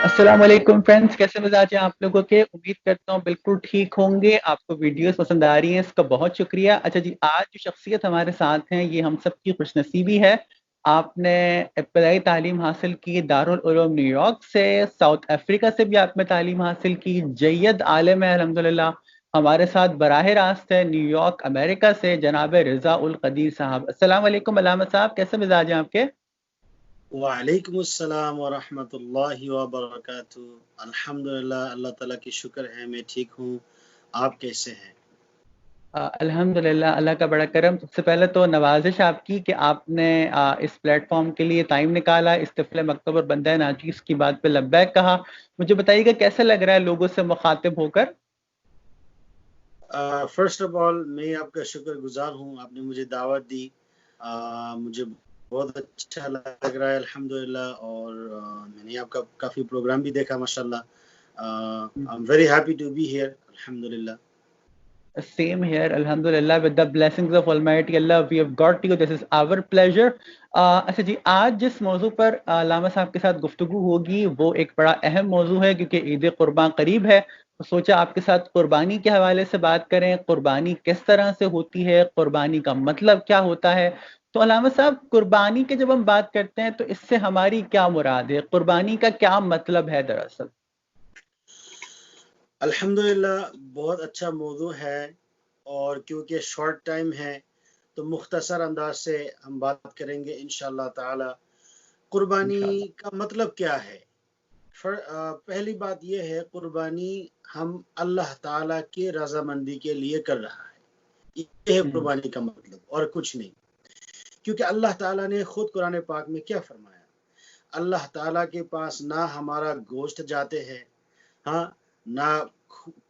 अस्सलाम वालेकुम फ्रेंड्स, कैसे मिजाज हैं आप लोगों के। उम्मीद करता हूँ बिल्कुल ठीक होंगे। आपको वीडियोस पसंद आ रही हैं, इसका बहुत शुक्रिया। अच्छा जी, आज जो शख्सियत हमारे साथ हैं ये हम सब की खुशनसीबी है। आपने इब्तदाई तालीम हासिल की दारुल उलूम न्यूयॉर्क से, साउथ अफ्रीका से भी आपने तालीम हासिल की। जय्यद आलिम है अल्हम्दुलिल्लाह। हमारे साथ बराह रास्त है न्यूयॉर्क अमेरिका से जनाब रिजा उल कदीर साहब। अस्सलाम वालेकुम अलामा साहब, कैसे मिजाज हैं आपके। वालेकुम अस्सलाम व रहमतुल्लाहि व बरकातुहू। अल्हम्दुलिल्लाह, अल्लाह ताला की शुक्र है, मैं ठीक हूँ। आप कैसे हैं? अल्हम्दुलिल्लाह, अल्लाह का बड़ा करम। सबसे पहले तो नवाज़िश आपकी कि आपने इस प्लेटफ़ॉर्म के लिए टाइम निकाला, इस तिफ़्ल मकतूब और बंदा नाचीज़ की बात पे लब्बैक कहा। मुझे बताइएगा कैसा लग रहा है लोगों से मुख़ातिब होकर? फ़र्स्ट ऑफ़ ऑल मैं आपका शुक्रगुज़ार हूँ, आपने मुझे दावत दी। मुझे बहुत अच्छा लग रहा है अल्हम्दुलिल्लाह, और मैंने आपका काफ़ी प्रोग्राम भी देखा माशाल्लाह। I am very happy to be here अल्हम्दुलिल्लाह। सेम हियर अल्हम्दुलिल्लाह, with the blessings of almighty Allah we have got you, this is our pleasure. अच्छा जी, आज जिस मौज़ू पर लामा साहब के साथ गुफ्तगू होगी वो एक बड़ा अहम मौज़ू है क्योंकि ईद कुर्बान करीब है। तो सोचा आपके साथ कुर्बानी के हवाले से बात करें, कुर्बानी किस तरह से होती है, कुर्बानी का मतलब क्या होता है। तो अलामा साहब, कुर्बानी की जब हम बात करते हैं तो इससे हमारी क्या मुराद है, कुर्बानी का क्या मतलब है दरअसल। अल्हम्दुलिल्लाह, बहुत अच्छा मौज़ू है, और क्योंकि शॉर्ट टाइम है तो मुख्तसर अंदाज से हम बात करेंगे इंशाअल्लाह ताला। कुर्बानी इंशाल्लाह। का मतलब क्या है? पहली बात यह है, कुर्बानी हम अल्लाह ताला की रजामंदी के लिए कर रहा है। ये है हम्म। कुर्बानी का मतलब, और कुछ नहीं। क्योंकि अल्लाह ताला ने खुद कुरान पाक में क्या फरमाया? अल्लाह ताला के पास ना हमारा गोश्त जाते हैं, हाँ, ना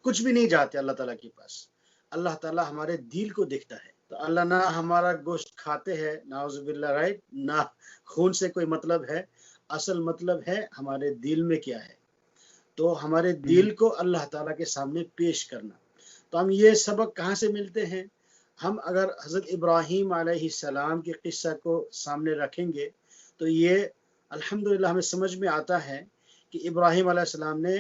कुछ भी नहीं जाते अल्लाह ताला के पास। अल्लाह ताला हमारे दिल को देखता है। तो अल्लाह ना हमारा गोश्त खाते हैं, नाउजुबिल्लाह, राइट, ना खून से कोई मतलब है। असल मतलब है हमारे दिल में क्या है। तो हमारे हम्म। दिल को अल्लाह ताला के सामने पेश करना। तो हम ये सबक कहाँ से मिलते हैं? हम अगर हज़रत इब्राहीम अलैहिस्सलाम के किस्सा को सामने रखेंगे तो ये अल्हम्दुलिल्लाह हमें समझ में आता है कि इब्राहीम अलैहिस्सलाम ने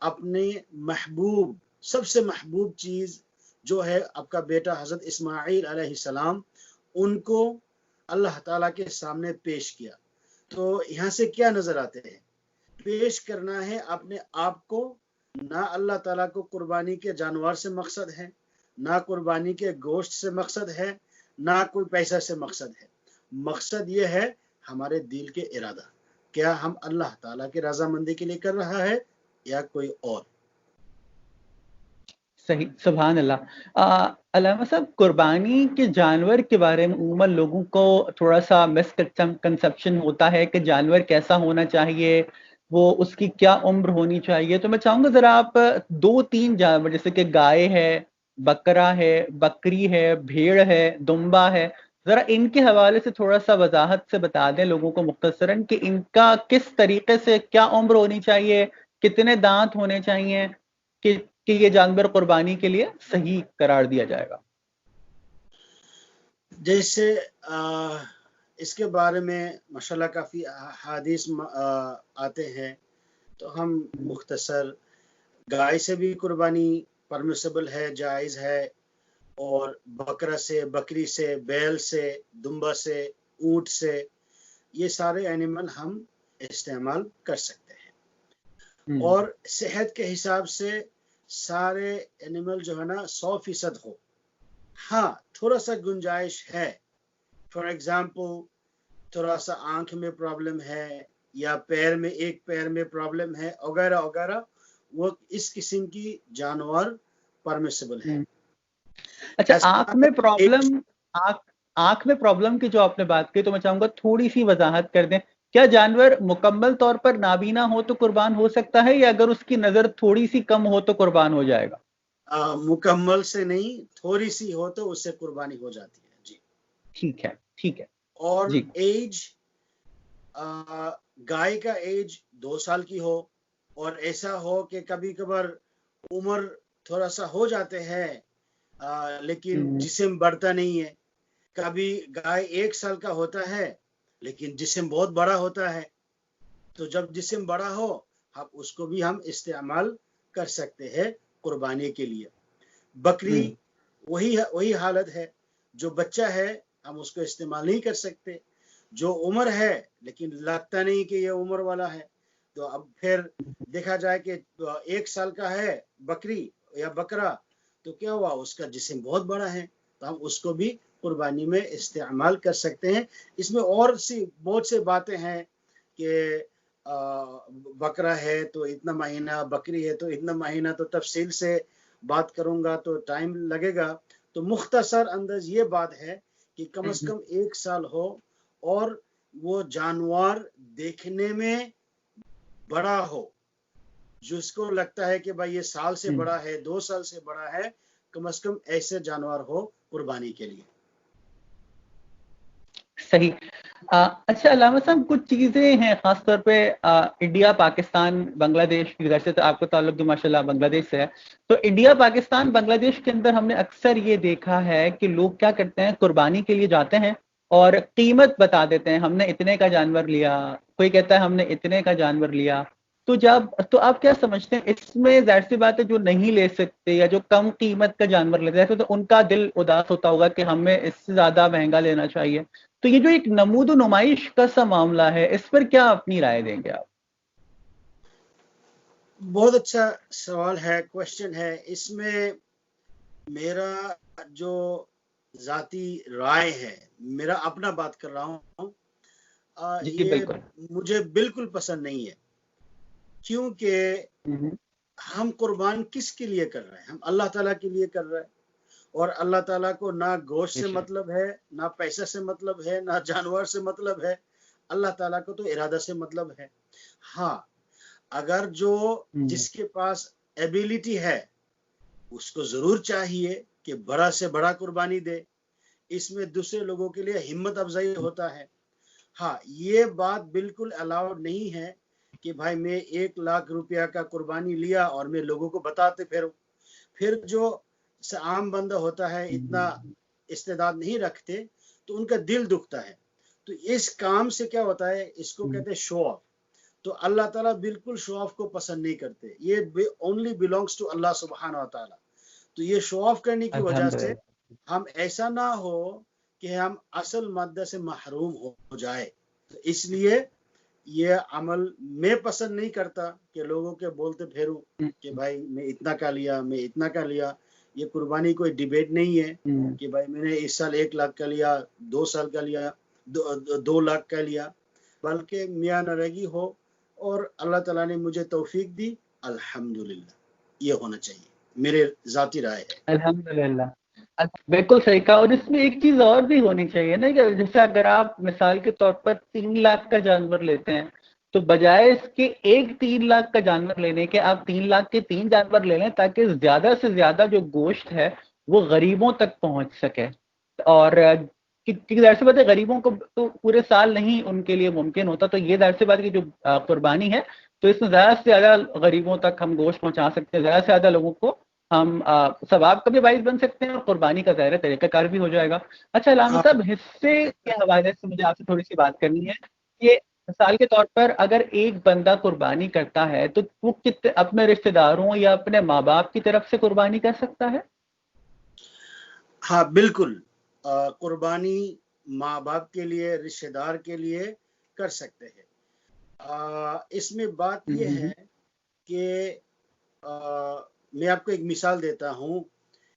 अपने महबूब, सबसे महबूब चीज़ जो है आपका बेटा हज़रत इस्माईल अलैहिस्सलाम, उनको अल्लाह ताला के सामने पेश किया। तो यहाँ से क्या नज़र आते हैं? पेश करना है अपने आप को। ना अल्लाह ताला को कुर्बानी के जानवर से मकसद है, ना कुर्बानी के गोश्त से मकसद है, ना कोई पैसा से मकसद है। मकसद ये है हमारे दिल के इरादा, क्या हम अल्लाह ताला की रजामंदी के लिए कर रहा है या कोई और। सही, सुभान अल्लाह। अलामा साहब, कुर्बानी के जानवर के बारे में उमूमन लोगों को थोड़ा-सा मिसकंसेप्शन होता है कि जानवर कैसा होना चाहिए, वो उसकी क्या उम्र होनी चाहिए। तो मैं चाहूँगा ज़रा आप 2-3 जानवर जैसे कि गाय है, बकरा है, बकरी है, भेड़ है, दुम्बा है, ज़रा इनके हवाले से थोड़ा-सा वज़ाहत से बता दें लोगों को मुख्तसरन कि इनका किस तरीके से क्या उम्र होनी चाहिए, कितने दाँत होने चाहिए कि ये जानवर कुर्बानी के लिए सही करार दिया जाएगा। जैसे इसके बारे में माशाल्लाह काफ़ी हादीस आते हैं, तो हम हुँ, मुख्तसर, गाय से भी कुर्बानी परमिसिबल है, जायज़ है। और बकरा से, बकरी से, बैल से, दुम्बा से, ऊँट से, ये सारे एनिमल हम इस्तेमाल कर सकते हैं। हुँ, और सेहत के हिसाब से सारे एनिमल जो है ना 100% हो। हाँ, थोड़ा-सा गुंजाइश है। फॉर एग्ज़ाम्पल, थोड़ा-सा आँख में प्रॉब्लम है, या पैर में, एक पैर में प्रॉब्लम है, वगैरह-वगैरह, वो इस किस्म की जानवर परमिसिबल है। हुँ। अच्छा, ऐसा है एक आँख आँख में प्रॉब्लम की जो आपने बात की तो मैं चाहूँगा थोड़ी-सी वज़ाहत कर दें। क्या जानवर मुकम्मल तौर पर नाबीना हो तो कुर्बान हो सकता है या अगर उसकी नज़र थोड़ी-सी कम हो तो कुर्बान हो जाएगा? मुकम्मल से नहीं, थोड़ी-सी हो तो उससे कुर्बानी हो जाती है। जी। ठीक है, ठीक है। और जी। एज, गाय का एज 2 साल की हो, और ऐसा हो कि कभी-कभार उम्र थोड़ा-सा हो जाते हैं, लेकिन हुँ, जिस्म बढ़ता नहीं है। कभी गाय 1 साल का होता है, लेकिन जिस्म बहुत बड़ा होता है। तो जब जिस्म बड़ा हो हम उसको भी हम इस्तेमाल कर सकते हैं कुर्बानी के लिए। बकरी वही हालत है, जो बच्चा है हम उसको इस्तेमाल नहीं कर सकते, जो उम्र है लेकिन लगता नहीं कि ये उम्र वाला है, तो अब फिर देखा जाए कि 1 साल का है बकरी या बकरा, तो क्या हुआ, उसका जिस्म बहुत बड़ा है, तो हम उसको भी कुर्बानी में इस्तेमाल कर सकते हैं। इसमें और सी बहुत से बातें हैं कि बकरा है तो इतना महीना, बकरी है तो इतना महीना, तो तफसील से बात करूंगा तो टाइम लगेगा। तो मुख्तसर अंदाज ये बात है कि कम से कम 1 साल हो और वो जानवर देखने में बड़ा हो, जिसको लगता है कि भाई ये साल से बड़ा है, 2 साल से बड़ा है, कम से कम ऐसे जानवर हो कुर्बानी के लिए। सही। अच्छा अलामा साहब, कुछ चीज़ें हैं ख़ासतौर पे इंडिया, पाकिस्तान, बांग्लादेश, वैसे तो आपका ताल्लुक जो माशाल्लाह बांग्लादेश से है, तो इंडिया, पाकिस्तान, बांग्लादेश के अंदर हमने अक्सर ये देखा है कि लोग क्या करते हैं, कुर्बानी के लिए जाते हैं और कीमत बता देते हैं, हमने इतने का जानवर लिया, कोई कहता है हमने इतने का जानवर लिया। तो आप क्या समझते हैं इसमें, जाहिर सी बात है जो नहीं ले सकते या जो कम कीमत का जानवर लेते हैं तो उनका दिल उदास होता होगा कि हमें इससे ज़्यादा महंगा लेना चाहिए। तो ये जो एक नमूद नुमाइश का सा मामला है, इस पर क्या अपनी राय देंगे आप? बहुत अच्छा सवाल है, क्वेश्चन है। इसमें मेरा जो जाती राय है, मेरा अपना बात कर रहा हूँ, जी ये बिल्कुल। मुझे बिल्कुल पसंद नहीं है, क्योंकि हम कुर्बान किसके लिए कर रहे हैं? हम अल्लाह ताला के लिए कर रहे हैं, और अल्लाह ताला को ना गोश्त से मतलब है, ना पैसा से मतलब है, ना जानवर से मतलब है, अल्लाह ताला को तो इरादा से मतलब है। हाँ, अगर जो जिसके पास एबिलिटी है उसको जरूर चाहिए कि बड़ा से बड़ा कुर्बानी दे, इसमें दूसरे लोगों के लिए हिम्मत अफजाई होता है। हाँ, ये बात बिल्कुल अलाउड नहीं है कि भाई मैं 1 लाख रुपया का कुर्बानी लिया और मैं लोगों को बताते फिर जो आम बंदा होता है, इतना इस्तेदाद नहीं रखते, तो उनका दिल दुखता है। तो इस काम से क्या होता है, इसको कहते हैं शो ऑफ। तो अल्लाह ताला बिल्कुल शो ऑफ को पसंद नहीं करते, ये ओनली बिलोंग्स टू अल्लाह सुब्हानहू व तआला। तो ये शो ऑफ करने की वजह से हम ऐसा ना हो कि हम असल मद्दा से महरूम हो जाए। तो इसलिए ये अमल मैं पसंद नहीं करता कि लोगों के बोलते फिरूं कि भाई मैं इतना का लिया, मैं इतना का लिया। ये कुर्बानी कोई डिबेट नहीं है कि भाई मैंने इस साल 1 लाख का लिया, 2 साल का लिया, 2 लाख का लिया, बल्कि मियाँ नरेगी हो और अल्लाह ताला ने मुझे तौफीक दी, अल्हम्दुलिल्लाह, ये होना चाहिए, मेरे जाती राय है। अल्हम्दुलिल्लाह, बिल्कुल सही कहा। और इसमें एक चीज और भी होनी चाहिए ना, कि जैसे अगर आप मिसाल के तौर पर 3 लाख का जानवर लेते हैं, तो बजाय इसके एक 3 लाख का जानवर लेने के आप 3 लाख के 3 जानवर ले लें, ताकि ज्यादा से ज्यादा जो गोश्त है वो गरीबों तक पहुंच सके। और क्योंकि जाहिर सी बात है, गरीबों को तो पूरे साल नहीं उनके लिए मुमकिन होता, तो ये जाहिर सी बात है कि जो कुर्बानी है, तो इसमें ज्यादा से ज्यादा गरीबों तक हम गोश्त पहुंचा सकते हैं, ज्यादा से ज्यादा लोगों को हम सवाब का भी बाइस बन सकते हैं और कुर्बानी का ज़ाहिर है तरीक़ाकार भी हो जाएगा। अच्छा अलामा हाँ, साहब, हिस्से के हवाले से मुझे आपसे थोड़ी सी बात करनी है। ये मिसाल के तौर पर अगर एक बंदा कुर्बानी करता है तो वो कितने अपने रिश्तेदारों या अपने माँ बाप की तरफ से कुर्बानी कर सकता है? हाँ बिल्कुल, कुर्बानी माँ बाप के लिए, रिश्तेदार के लिए कर सकते हैं। इसमें बात यह है कि मैं आपको एक मिसाल देता हूँ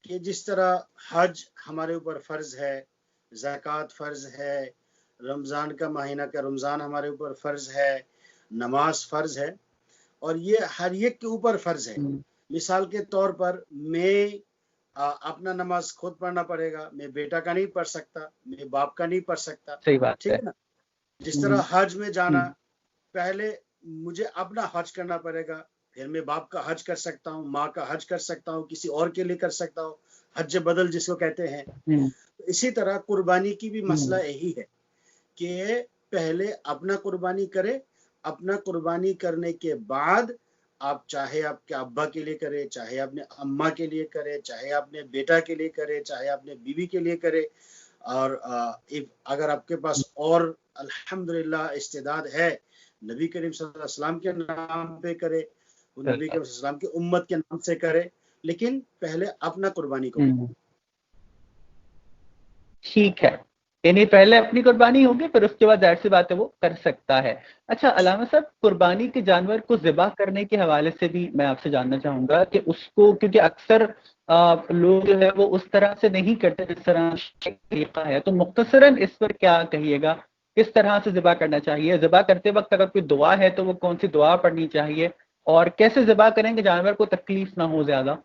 कि जिस तरह हज हमारे ऊपर फ़र्ज़ है, ज़कात फ़र्ज़ है, रमज़ान का महीना का रमज़ान हमारे ऊपर फ़र्ज़ है, नमाज फ़र्ज़ है, और ये हर एक के ऊपर फ़र्ज़ है। मिसाल के तौर पर मैं अपना नमाज खुद पढ़ना पड़ेगा, मैं बेटा का नहीं पढ़ सकता, मैं बाप का नहीं पढ़ सकता, सही बात ठीक है। है ना? जिस तरह हज में जाना, पहले मुझे अपना हज करना पड़ेगा, फिर मैं बाप का हज कर सकता हूँ, माँ का हज कर सकता हूँ, किसी और के लिए कर सकता हूँ, हज बदल जिसको कहते हैं। तो इसी तरह कुर्बानी की भी मसला यही है कि पहले अपना कुर्बानी करे, अपना कुर्बानी करने के बाद आप चाहे आपके अब्बा के लिए करे, चाहे अपने अम्मा के लिए करे, चाहे अपने बेटा के लिए करे, चाहे अपने बीवी के लिए करे, और अगर आपके पास और अल्हम्दुलिल्लाह इस्तेदाद है, नबी करीम सल्लल्लाहु अलैहि वसल्लम के नाम पे करे, वो नबी करीम सल्लल्लाहु अलैहि वसल्लम की उम्मत के नाम से करे, लेकिन पहले अपना कुर्बानी को करे। ठीक है, यानी पहले अपनी कुर्बानी होगी, फिर उसके बाद ज़ाहिर सी बात है वो कर सकता है। अच्छा अलामा साहब, कुर्बानी के जानवर को ज़िबा करने के हवाले से भी मैं आपसे जानना चाहूँगा कि उसको, क्योंकि अक्सर लोग जो है वो उस तरह से नहीं करते जिस तरह तरीका है, तो मुख्तसरन इस पर क्या कहिएगा, किस तरह से ज़िबा करना चाहिए? ज़िबा करते वक़्त अगर कोई दुआ है तो वो कौन-सी दुआ पढ़नी चाहिए? और कैसे ज़िबा करें कि जानवर को तकलीफ ना हो ज़्यादा?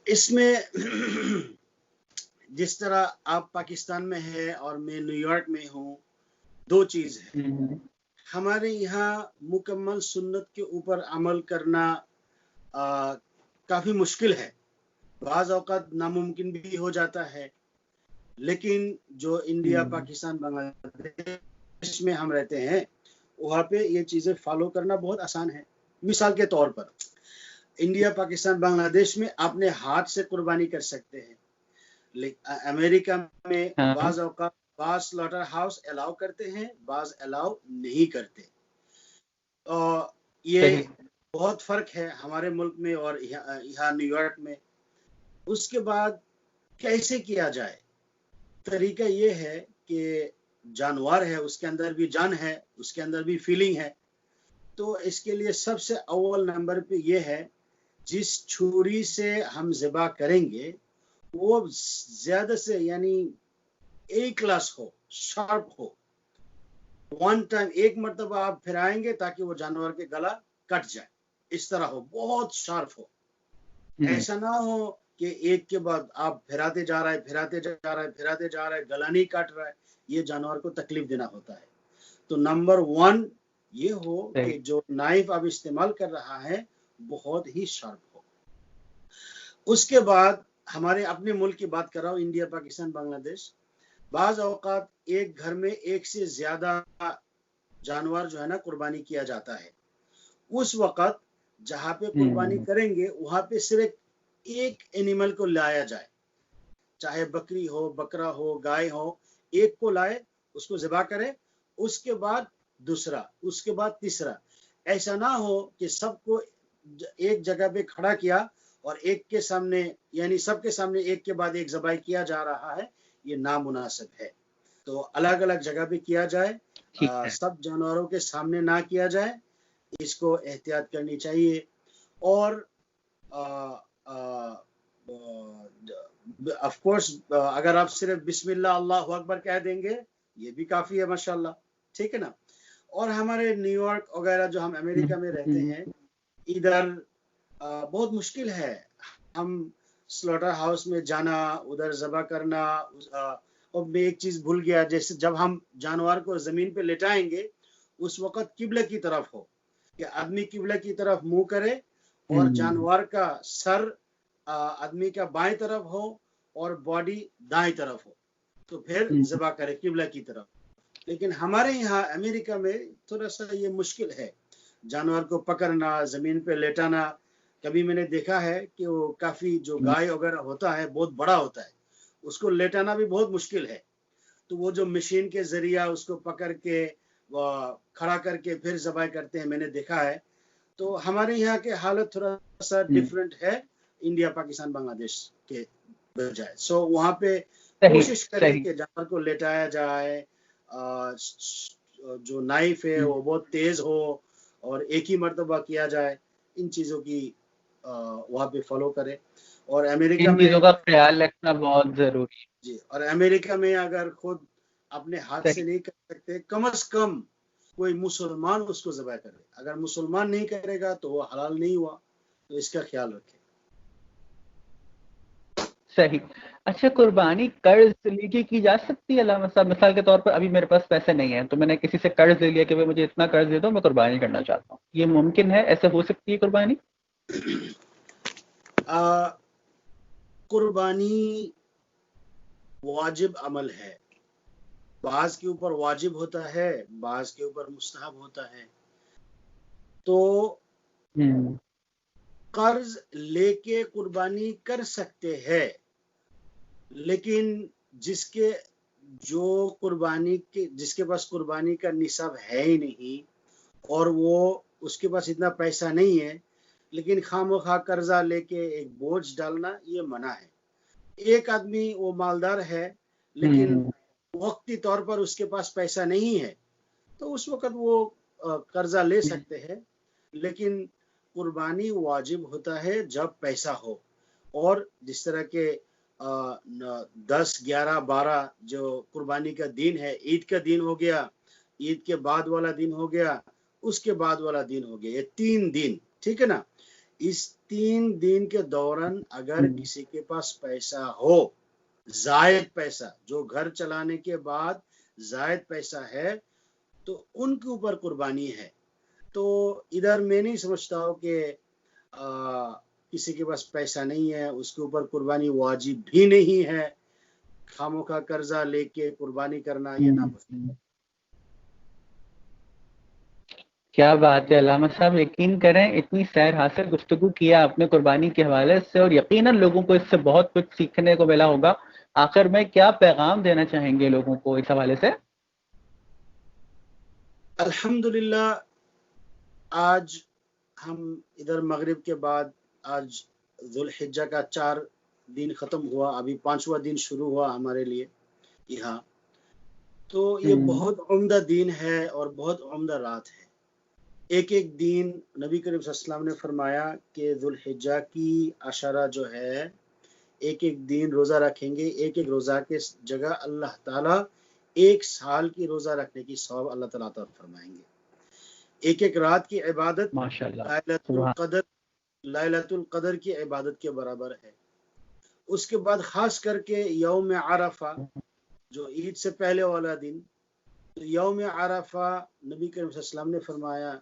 इसमें जिस तरह आप पाकिस्तान में हैं और मैं न्यूयॉर्क में हूँ, 2 चीज़ है। हमारे यहाँ मुकम्मल सुन्नत के ऊपर अमल करना काफ़ी मुश्किल है, बाज़ औक़ात नामुमकिन भी हो जाता है। लेकिन जो इंडिया, पाकिस्तान, बांग्लादेश में हम रहते हैं, वहाँ पे ये चीज़ें फ़ॉलो करना बहुत आसान है। मिसाल के तौर पर इंडिया, पाकिस्तान, बांग्लादेश में अपने हाथ से कुर्बानी कर सकते हैं। अमेरिका में बाज़ औक़ात बाज़ स्लॉटर हाउस अलाउ करते हैं, बाज़ अलाउ नहीं करते। ये बहुत फ़र्क है हमारे मुल्क में और यहाँ न्यूयॉर्क में। उसके बाद कैसे किया जाए? तरीका ये है कि जानवर है, उसके अंदर भी जान है, उसके अंदर भी फीलिंग है। तो इसके लिए सबसे अव्वल नंबर पे ये है, जिस छुरी से हम ज़िबा करेंगे वो ज़्यादा से यानी ए क्लास हो, शार्प हो। वन टाइम, एक मरतबा आप फिराएंगे ताकि वो जानवर के गला कट जाए, इस तरह हो, बहुत शार्प हो। ऐसा ना हो कि एक के बाद आप फिराते जा रहा है, फिराते जा रहा है, फिराते जा रहा है, गला नहीं काट रहा है, ये जानवर को तकलीफ देना होता है। तो नंबर 1 ये हो कि जो नाइफ आप इस्तेमाल कर रहा है बहुत ही शार्प हो। उसके बाद हमारे अपने मुल्क की बात कर रहा हूँ, इंडिया, पाकिस्तान, बांग्लादेश। बाज़ औक़ात एक घर में एक से ज़्यादा जानवर जो है ना कुर्बानी किया जाता है। उस वक़्त जहाँ पे कुर्बानी करेंगे वहाँ पे सिर्फ एक एनिमल को लाया जाए, चाहे बकरी हो, बकरा हो, गाय हो, एक को लाए, उसको ज़िबा करें, उसके बाद दूसरा, उसके बाद तीसरा। ऐसा ना हो कि सबको एक जगह पे खड़ा किया और एक के सामने, यानी सबके सामने एक के बाद एक ज़बाई किया जा रहा है, ये नामुनासिब है। तो अलग-अलग जगह पे किया जाए, सब जानवरों के सामने ना किया जाए, इसको एहतियात करनी चाहिए। और ऑफ कोर्स अगर आप सिर्फ बिस्मिल्लाह अल्लाहु अकबर कह देंगे ये भी काफ़ी है माशाल्लाह, ठीक है ना। और हमारे न्यूयॉर्क वगैरह जो हम अमेरिका में रहते हैं, इधर बहुत मुश्किल है हम स्लॉटर हाउस में जाना, उधर ज़बह करना। और मैं एक चीज़ भूल गया, जैसे जब हम जानवर को ज़मीन पे लेटाएंगे उस वक़्त किबला की तरफ हो, कि आदमी किबला की तरफ मुँह करे और जानवर का सर आदमी का बाएं तरफ हो और बॉडी दाएं तरफ हो, तो फिर ज़बह करे किबला की तरफ। लेकिन हमारे यहाँ अमेरिका में थोड़ा सा ये मुश्किल है, जानवर को पकड़ना, ज़मीन पे लेटाना। कभी मैंने देखा है कि वो काफ़ी जो गाय वगैरह होता है बहुत बड़ा होता है, उसको लेटाना भी बहुत मुश्किल है। तो वो जो मशीन के ज़रिया उसको पकड़ के खड़ा करके फिर ज़बाई करते हैं, मैंने देखा है। तो हमारे यहाँ के हालत थोड़ा सा डिफरेंट है इंडिया, पाकिस्तान, बांग्लादेश के बजाय। सो वहाँ पे कोशिश करें कि जानवर को लेटाया जाए, जो नाइफ है वो बहुत तेज हो और एक ही मर्तबा किया जाए। इन चीज़ों की वहाँ पे फॉलो करें। और अमेरिका इन में चीज़ों का ख्याल रखना बहुत ज़रूरी है। जी, और अमेरिका में अगर खुद अपने हाथ से नहीं कर सकते, कम से कम कोई मुसलमान उसको ज़बह करे। अगर मुसलमान नहीं करेगा तो वो हलाल नहीं हुआ, तो इसका ख्याल रखें। सही। अच्छा, कुर्बानी कर्ज लेके की जा सकती है अलामा साहब? मिसाल के तौर पर अभी मेरे पास पैसे नहीं है, तो मैंने किसी से कर्ज ले लिया कि भाई मुझे इतना कर्ज दे दो, मैं कुर्बानी करना चाहता हूँ, ये मुमकिन है? ऐसे हो सकती है कुर्बानी? कुर्बानी वाजिब अमल है, बाज़ के ऊपर वाजिब होता है, बाज़ के ऊपर मुस्तहब होता है। तो कर्ज लेके कुर्बानी कर सकते हैं, लेकिन जिसके जो कुर्बानी के जिसके पास कुर्बानी का निसाब है ही नहीं और वो उसके पास इतना पैसा नहीं है, लेकिन खामखा कर्जा लेके एक बोझ डालना ये मना है। एक आदमी वो मालदार है लेकिन वक्ती तौर पर उसके पास पैसा नहीं है, तो उस वक्त वो कर्जा ले सकते हैं, लेकिन कुर्बानी वाजिब होता है जब पैसा हो। और जिस तरह के 10, 11, 12 जो कुर्बानी का दिन है, ईद का दिन हो गया, ईद के बाद वाला दिन हो गया, उसके बाद वाला दिन हो गया, ये 3 दिन, ठीक है ना। इस 3 दिन के दौरान अगर किसी के पास पैसा हो, जायद पैसा, जो घर चलाने के बाद जायद पैसा है, तो उनके ऊपर कुर्बानी है। तो इधर मैं नहीं समझता हूँ कि किसी के पास पैसा नहीं है उसके ऊपर कुर्बानी वाजिब भी नहीं है, खामोखा कर्जा लेके कुर्बानी करना ये नापसंद है। क्या बात है अल्लामा साहब, यकीन करें इतनी सैर हासिल गुफ्तगू किया आपने कुर्बानी के हवाले से, और यकीनन लोगों को इससे बहुत कुछ सीखने को मिला होगा। आखिर में क्या पैगाम देना चाहेंगे लोगों को इस हवाले से? अल्हम्दुलिल्लाह, आज हम इधर मगरिब के बाद आज जुल्हिज्जा का 4 दिन खत्म हुआ, अभी 5वां दिन शुरू हुआ हमारे लिए यहाँ। तो ये बहुत उम्दा दिन है और बहुत उम्दा रात है। एक एक दिन नबी करीम सल्लल्लाहु अलैहि वसल्लम ने फरमाया कि जुल्हिज्जा की अशरा जो है, एक एक दिन रोज़ा रखेंगे, एक एक रोज़ा के जगह अल्लाह ताला 1 साल की रोज़ा रखने की सवाब अल्लाह ताला अता फरमाएंगे। एक एक रात की इबादत माशाअल्लाह लैलतुल क़द्र की इबादत के बराबर है। उसके बाद खास करके यौम अरफा, जो ईद से पहले वाला दिन, तो यौम अरफा नबी करीम सल्लल्लाहु अलैहि वसल्लम ने फरमाया,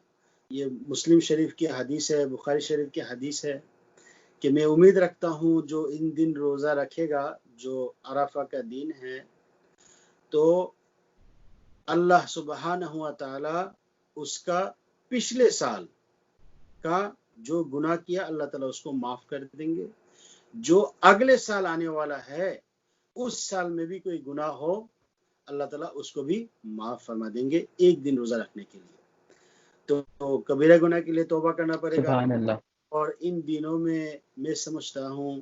ये मुस्लिम शरीफ की हदीस है, बुखारी शरीफ की हदीस है, कि मैं उम्मीद रखता हूँ जो इन दिन रोज़ा रखेगा, जो अरफा का दिन है, तो अल्लाह सुब्हानहू व तआला उसका पिछले साल का जो गुनाह किया अल्लाह ताला उसको माफ कर देंगे। जो अगले साल आने वाला है उस साल में भी कोई गुनाह हो अल्लाह ताला उसको भी माफ फरमा देंगे, एक दिन रोज़ा रखने के लिए। तो कबीरा गुनाह के लिए तौबा करना पड़ेगा। और इन दिनों में मैं समझता हूँ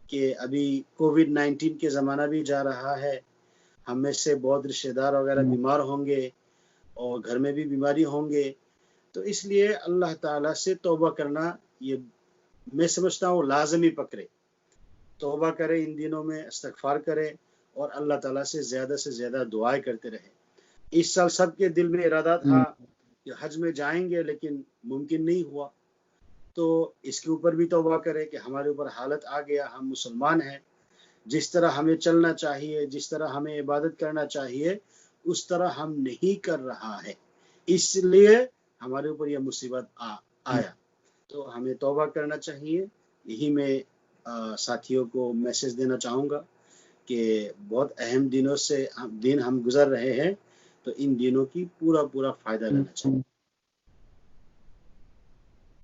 कि अभी कोविड-19 के ज़माना भी जा रहा है, हम में से बहुत रिश्तेदार वगैरह बीमार होंगे और घर में भी बीमारी होंगे, तो इसलिए अल्लाह ताला से तौबा करना ये मैं समझता हूँ लाज़मी पकड़े। तौबा करें इन दिनों में, इस्तिग़फ़ार करें और अल्लाह ताला से ज़्यादा दुआएं करते रहे। इस साल सबके दिल में इरादा था कि हज में जाएंगे, लेकिन मुमकिन नहीं हुआ, तो इसके ऊपर भी तौबा करें कि हमारे ऊपर हालत आ गया, हम मुसलमान हैं, जिस तरह हमें चलना चाहिए, जिस तरह हमें इबादत करना चाहिए, उस तरह हम नहीं कर रहा है, इसलिए हमारे ऊपर यह मुसीबत आया। तो हमें तौबा करना चाहिए। यही मैं साथियों को मैसेज देना चाहूँगा कि बहुत अहम दिनों से दिन हम गुजर रहे हैं, तो इन दिनों की पूरा फ़ायदा लेना चाहिए।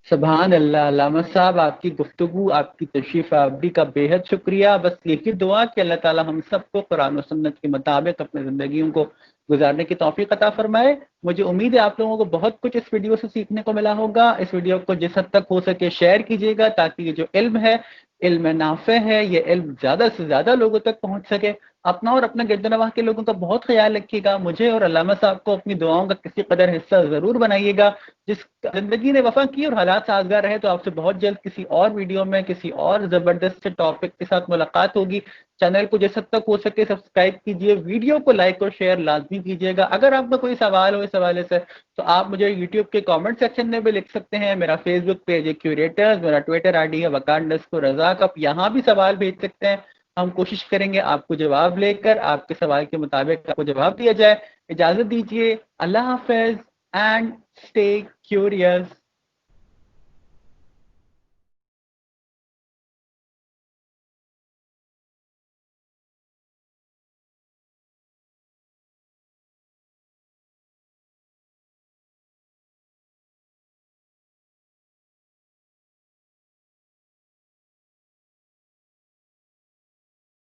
सुभान अल्लाह। अल्लामा साहब, आपकी गुफ्तगू, आपकी तशरीफ़ आवरी का बेहद शुक्रिया। बस यही दुआ कि अल्लाह ताला हम सबको कुरान और सुन्नत के मुताबिक अपनी ज़िंदगियों को गुजारने की तौफीक अता फरमाए। मुझे उम्मीद है आप लोगों को बहुत कुछ इस वीडियो से सीखने को मिला होगा। इस वीडियो को जिस हद तक हो सके शेयर कीजिएगा, ताकि ये जो इल्म है, इल्म नाफ़े है, ये इल्म ज़्यादा से ज़्यादा लोगों तक पहुँच सके। अपना और अपना गिरदनवाह के लोगों का बहुत ख्याल रखिएगा। मुझे और अल्लामा साहब को अपनी दुआओं का किसी कदर हिस्सा ज़रूर बनाइएगा। जिस ज़िंदगी ने वफ़ा की और हालात साज़गार रहे, तो आपसे बहुत जल्द किसी और वीडियो में किसी और ज़बरदस्त से टॉपिक के साथ मुलाकात होगी। चैनल को जिस हद तक हो सके सब्सक्राइब कीजिए, वीडियो को लाइक और शेयर लाजमी कीजिएगा। अगर आपका कोई सवाल हो इस हवाले से, तो आप मुझे यूट्यूब के कमेंट सेक्शन में भी लिख सकते हैं। मेरा फेसबुक पेज है क्यूरेटर्स, मेरा ट्विटर आईडी है वकार_रज़ाक। आप यहाँ भी सवाल भेज सकते हैं, हम कोशिश करेंगे आपको जवाब लेकर आपके सवाल के मुताबिक आपको जवाब दिया जाए। इजाज़त दीजिए, अल्लाह हाफ़िज़ एंड स्टे क्यूरियस।